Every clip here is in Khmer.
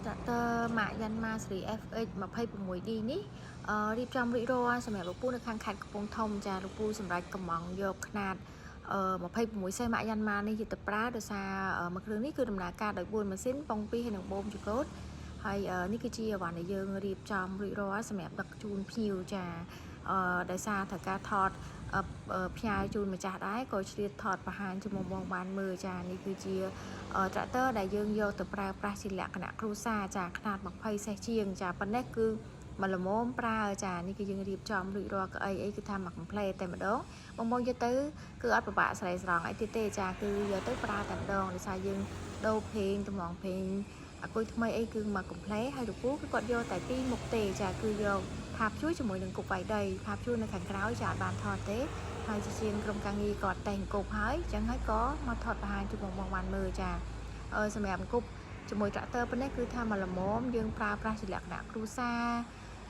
ចាតើម៉ាកយ៉ាន់ម៉ាស៊េរី FX 26D នេះរៀបចំរួចរាល់សម្រាប់លោកពូនៅខាងខេត្តកំពង់ធំចាលោកពូសម្រាប់កំងយកຂនាត26សេម៉ាកយ៉ាន់ម៉ានេះយកទៅប្រើដោយសារមួយគ្រឿងនេះគឺដំណើរការដោយ4ម៉ាស៊ីនប៉ុង2ហើយនឹងបូមចង្កូតហើយនេះគឺជាអ្វីដែលយើងរៀបចំរួចរាល់សម្រាប់ដឹកជូនភ្ញៀវចាដោយសារត្រូវការថតផ្ញើជូនម្ចាស់ដែរក៏ឆ្លៀតថតបង្ហាញជុំបងបានមើលចានេះគឺជាត្រាក់ទ័រដែលយើងយកទៅប្រើប្រាស់ជាលក្ខណៈគ្រួសារចាຂະຫນាត20សេសជាងចាប៉ុណ្ណេះគឺមកល្មមប្រើចានេះគឺយើងរៀបចំរួចរាល់កៅអីអីគឺថាមក complete តែម្ដងបងយកទៅគឺអត់ពិបាកស្រ័យស្រង់អីទៀតទេចាគឺយកទៅប្រើតែម្ដងដោយសារយើងដូរเพลงតម្រងเพลงអគុយថ្មីអីគឺមក complete ហើយលោកពូគឺគាត់យកតែពីរមុខទេចាគឺយកផាបជួយជាមួយនឹងគប់វាយដីផាបជួយនៅខាងក្រោយចាអត់បានថតទេហើយជាជាងក្រុមការងារគាត់តែងគប់ហើយអញ្ចឹងហើយក៏មកថតបង្ហាញជូនបងបានមើលចាសម្រាប់គប់ជាមួយត្រាក់ទ័រប៉ុណ្ណេះគឺថាមកល្មមយើងប្រើប្រាស់ជាលក្ខណៈគ្រួសារ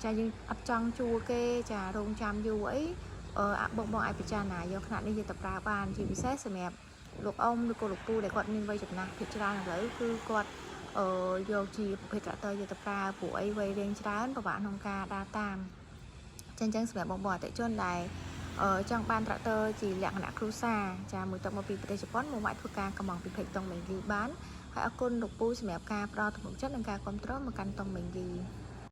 ចាយើងអត់ចង់ជួលគេចារងចាំយូរអីបងអាចពិចារណាយកຂະຫນាតនេះយកទៅប្រើបានជាពិសេសសម្រាប់លោកអ៊ំឬក៏លោកពូដែលគាត់មានវ័យចំណាស់ភាគច្រើនឥឡូវគឺគាត់យកជាប្រភេទត្រាក់ទ័រយកទៅប្រើព្រោះអីវ័យរៀងច្រើនពិបាកក្នុងការដើរតាមចឹងសម្រាប់បងអតិថិជនដែលចង់បានត្រាក់ទ័រជាលក្ខណៈគ្រួសារចាមួយទឹកមកពីប្រទេសជប៉ុនមកអាចធ្វើការកំងពីពេជ្រតុងមេងលីបានហើយអរគុណលោកពូសម្រាប់ការផ្ដល់ទំនុកចិត្តនិងការគ្រប់គ្រងមកកាន់តុងមេងលី